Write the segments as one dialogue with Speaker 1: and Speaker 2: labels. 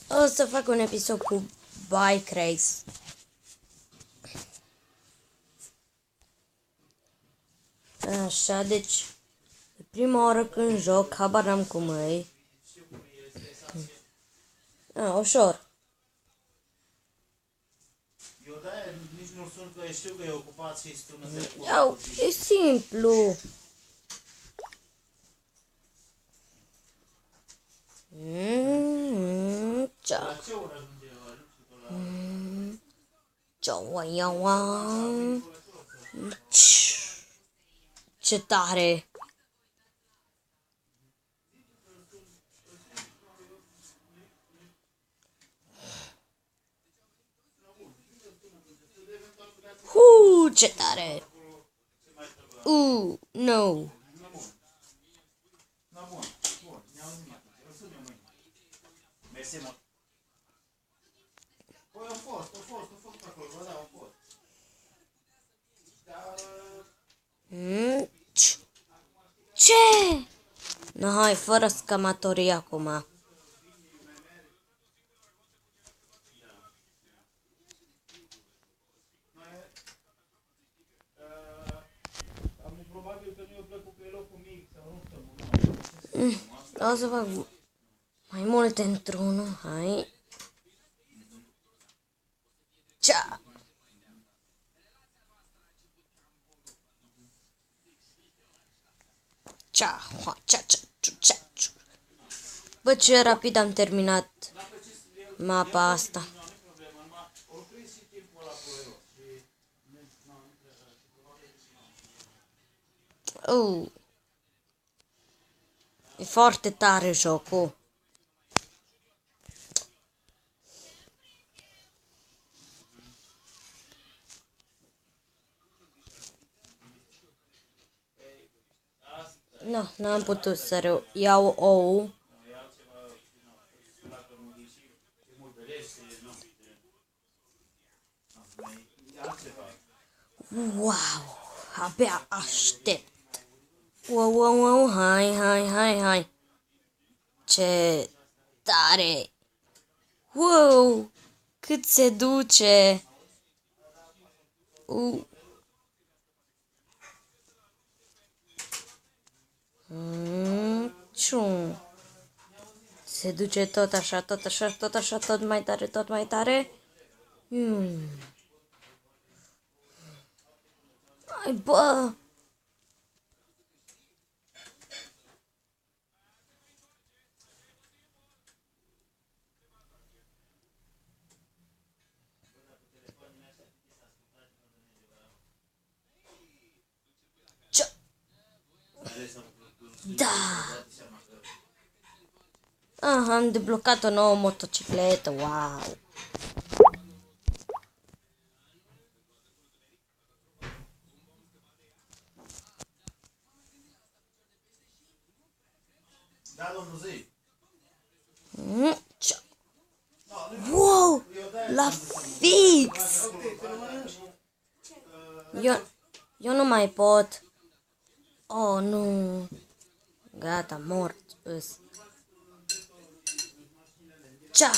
Speaker 1: O să fac un episod cu Bike Race. Așa, deci de prima oară când joc, habar n-am cum e. Ușor.
Speaker 2: Eu de-aia nici nu sun, că știu că e ocupat și sună telefonul.
Speaker 1: Iau, e simplu. Ciao.
Speaker 2: La ce oră ajunge eu?
Speaker 1: Ciao, iau. Ce tare. Ce tare. No.
Speaker 2: Na bun, bun, ne-am auzit mai târziu. O sun eu mâine. Mersi, mă. Păi au fost pe acolo, bă, da, au fost. Dar...
Speaker 1: Ce? No, hai, fără scamatorii acum.
Speaker 2: Probabil că nu i-a plăcut pe locul mic sau nu știu.
Speaker 1: O să fac mai multe într-unul, hai. Cia! Cia, cia. Bă, ce rapid am terminat mapa asta. E foarte tare jocul. Nu, n-am putut să iau ou. Wow, abia aștept. Wow, hai. Ce tare. Wow, cât se duce. Se duce tot așa, tot mai tare. Hai, bă! Da! Am deblocat o nouă motocicletă, wow!
Speaker 2: Da, domnul Zi.
Speaker 1: Wow! La fix! Eu nu mai pot. Oh, nu. Gata, mort. Ciao!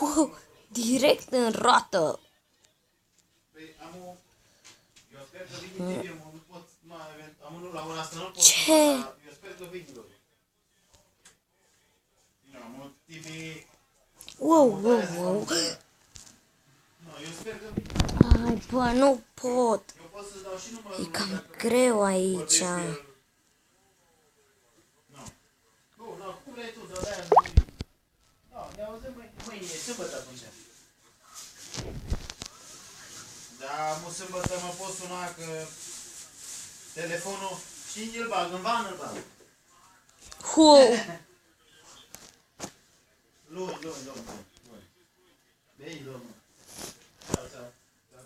Speaker 1: Wow! Direct în roată.
Speaker 2: Eu sper că vine TV, nu pot, am unul la ora asta, nu pot.
Speaker 1: Ce?
Speaker 2: Eu sper că vine. Am TV.
Speaker 1: Wow.
Speaker 2: Nu, eu sper că vine.
Speaker 1: Ai, bă, nu pot.
Speaker 2: Eu pot să-ți dau și numărul.
Speaker 1: E cam greu aici.
Speaker 2: Nu, cum vrei tu, de-aia nu, ne auzim mâine, e sâmbătă atunci. Da, sâmbătă mă pot suna că telefonul și îl bag, în vană îl bag.
Speaker 1: Wow.
Speaker 2: Luni. Bine, domnul.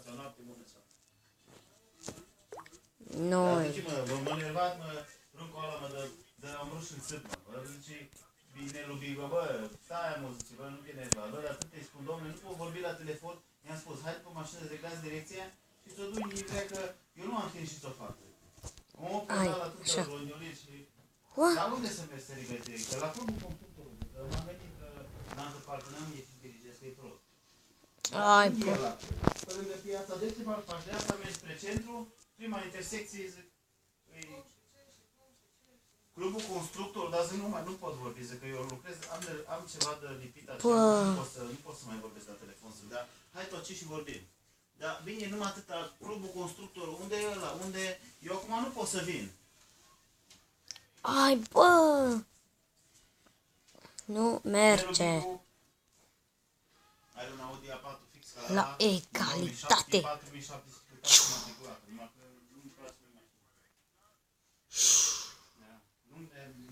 Speaker 2: Ceau, noapte bună, ceau.
Speaker 1: Noi.
Speaker 2: Zice, mă enervat, râncul ăla, am vrut și-n țât, mă. Zice, bine, lui bă, stai, mă, zice, bă, nu te enerva. Bă, dar îi spun, domnule, nu pot vorbi la telefon. I-am spus, hai pe mașină, reglați direcția și să o duci în idee că eu nu am timp și să o fac. Am oprit la atâtea rondiolit și... Dar unde să mergi să reglați direcția? La fundul computerului. M-am gândit că în altă parte n-am ieșit dirigesc, că e prost.
Speaker 1: Ai,
Speaker 2: Nu e
Speaker 1: bă.
Speaker 2: ăla. Pe lângă piața de ce faci? De asta mergi spre centru, prima intersecție, zic, e Clubul Constructor, dar zic, nu pot vorbi, zic că eu lucrez, am ceva de lipit așa, nu pot să mai vorbesc la telefon, zic, dar hai tot ce și vorbim. Dar bine, numai atâta, Clubul Constructor, unde e ăla? Unde? Eu acum nu pot să vin.
Speaker 1: Ai, bă. Nu merge.
Speaker 2: Are un Audi A4 fix ca
Speaker 1: La egalitate.
Speaker 2: 4700 matriculat. Numai că nu-mi place mai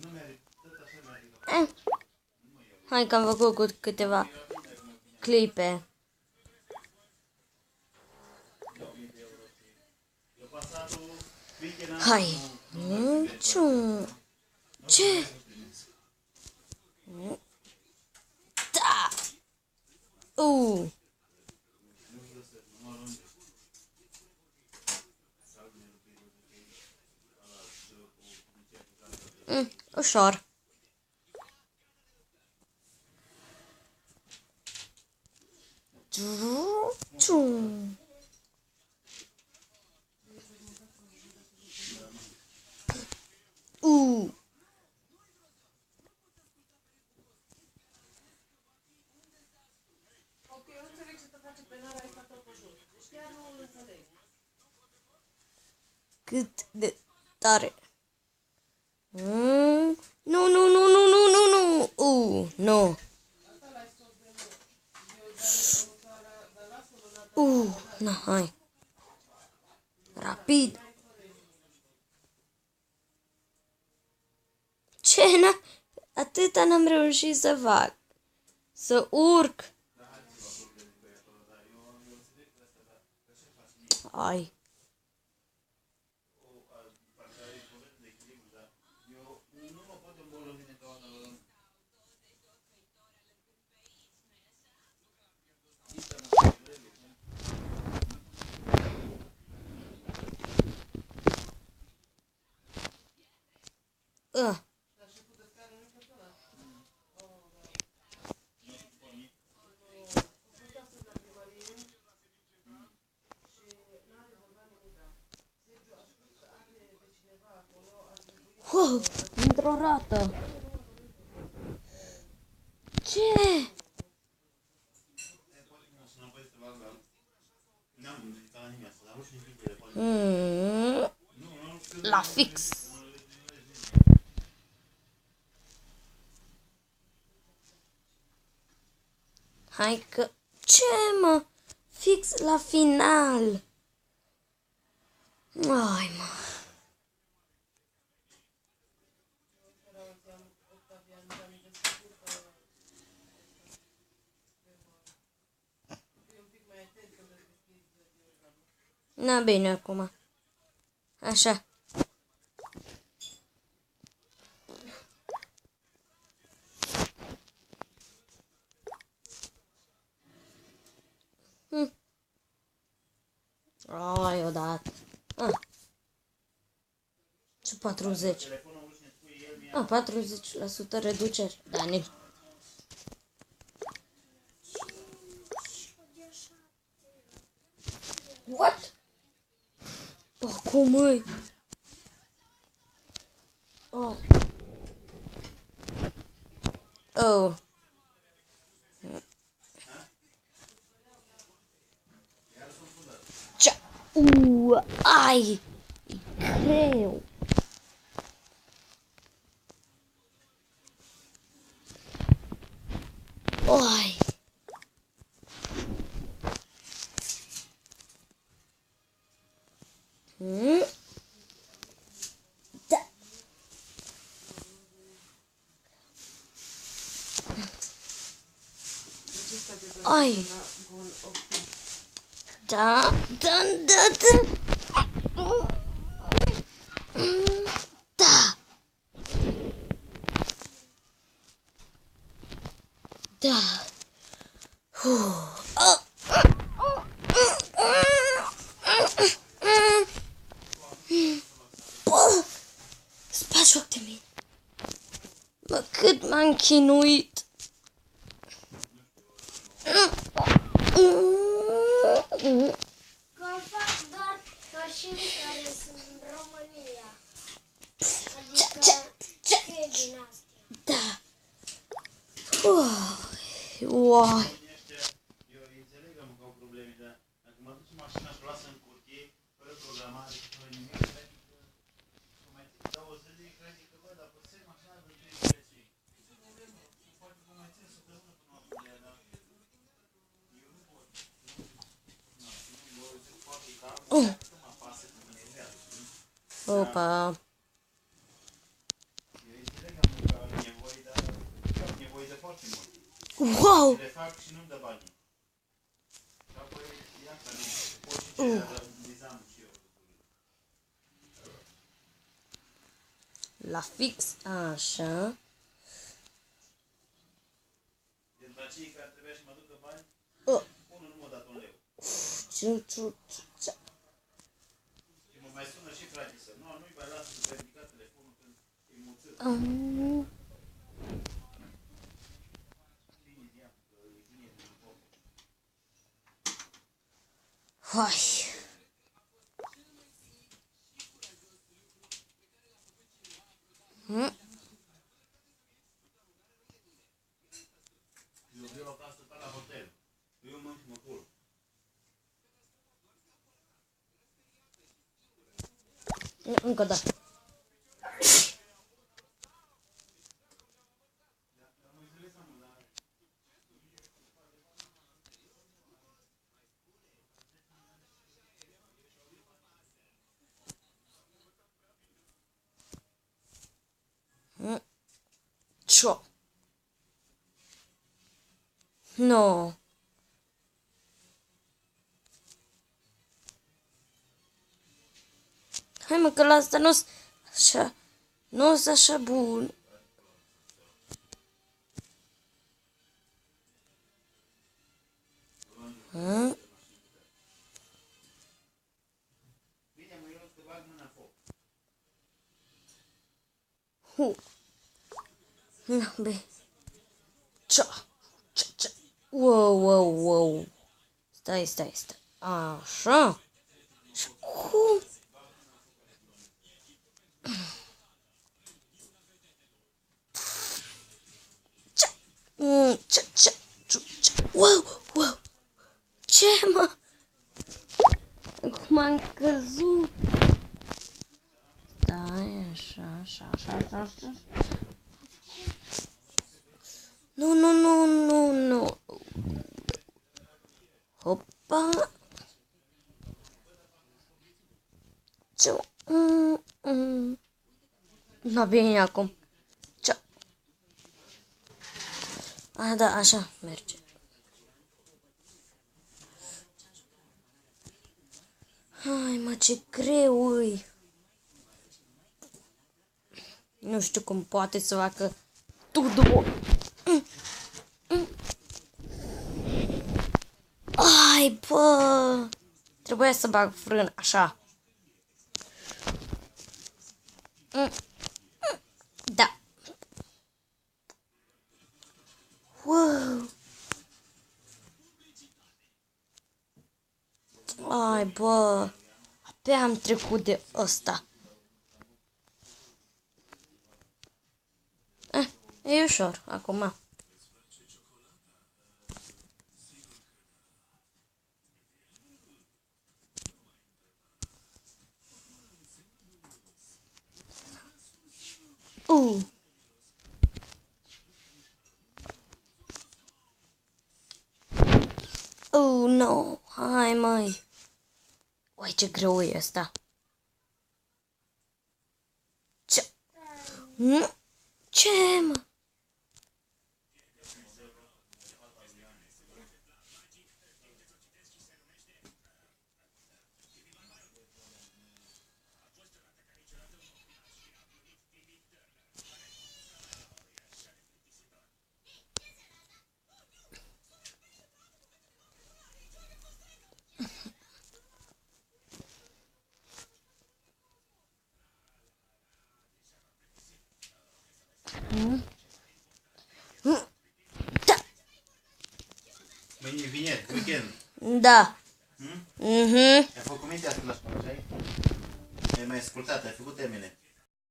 Speaker 2: nu merită, tot așa merită.
Speaker 1: Hai că am făcut cu câteva clipe. Hai. Ce? Da. Ușor. Cât de tare. Nu, nu, nu, nu, nu, nu, nu. Nu. Na, hai. Rapid. Ce? Atâta n-am reușit să fac. Să urc. Ai. Într-o rată. Ce? La fix. Hai că... Ce, mă? Fix la final. Ai, mă. Na, bine, acum. Așa. Ai, odată. Ce 40? 40% reducere. Da, nici. What? Cum e? Oh. Oh. Ce? Ai! E greu. Ai! Da. Ai! Da, da, da, da. Da. Da. Bă, îți bagi joc de mine. Mă, cât cât m-am chinuit.
Speaker 3: Că fac doar mașini care sunt în România. Adică fie din astea.
Speaker 1: Da. Uai.
Speaker 2: Eu înțeleg că au probleme, dar dacă mă duc mașina și o lasă în cutie, fără programare, fără nimic, adică mai dau o zi de crezi că, bă, dar păstrezi mașina de 3 prețuri. Ce problemă? Poate vă mai țin săptămână până la aprilie, dar eu nu pot. Eu zic foarte calm, că mă apasă că mă enervează.
Speaker 1: Opa.
Speaker 2: Eu înțeleg că am nevoie, dar am nevoie de foarte mult.
Speaker 1: Wow.
Speaker 2: Le fac și nu-mi dă banii. Și apoi, iată, nu. Pot și ce dizamul și eu.
Speaker 1: La fix așa.
Speaker 2: Dintre cei care trebuia să mă ducă bani,
Speaker 1: Oh.
Speaker 2: unul nu m-a dat un leu.
Speaker 1: Ce.
Speaker 2: Și mă mai sună și frate să nu-i mai lasă să ridica telefonul când e muțit. Bine, ia, că e bine din foc.
Speaker 1: Hai.
Speaker 2: Eu vreau acasă pe la hotel. Eu mă și mă culc.
Speaker 1: Încă da. Ce? No. Hai mă, că la asta nu-s așa, nu-s așa bun.
Speaker 2: Bine, mă, eu să bag mâna în foc.
Speaker 1: Bine. Ce? Wow. Stai. Așa? Și cum? Ce? Wow. Ce, mă? Cum am căzut? Stai, așa. Nu. Hopa. Ce? Nu, bine acum. Ce? A, da, așa merge. Hai, mă, ce greu îi. Nu știu cum poate să facă Tudor. Ai, bă. Trebuia să bag frân, așa. Da. Wow. Ai, bă. Abia am trecut de ăsta. E ușor, acum. No. Hai, măi. Uai, ce greu e ăsta. Ce? Ce, mă?
Speaker 2: Mâine vineri, weekend.
Speaker 1: Da.
Speaker 2: Hmm?
Speaker 1: Mhm.
Speaker 2: Ai făcut mintea asta la școală, ai mai ascultat, ai făcut temele.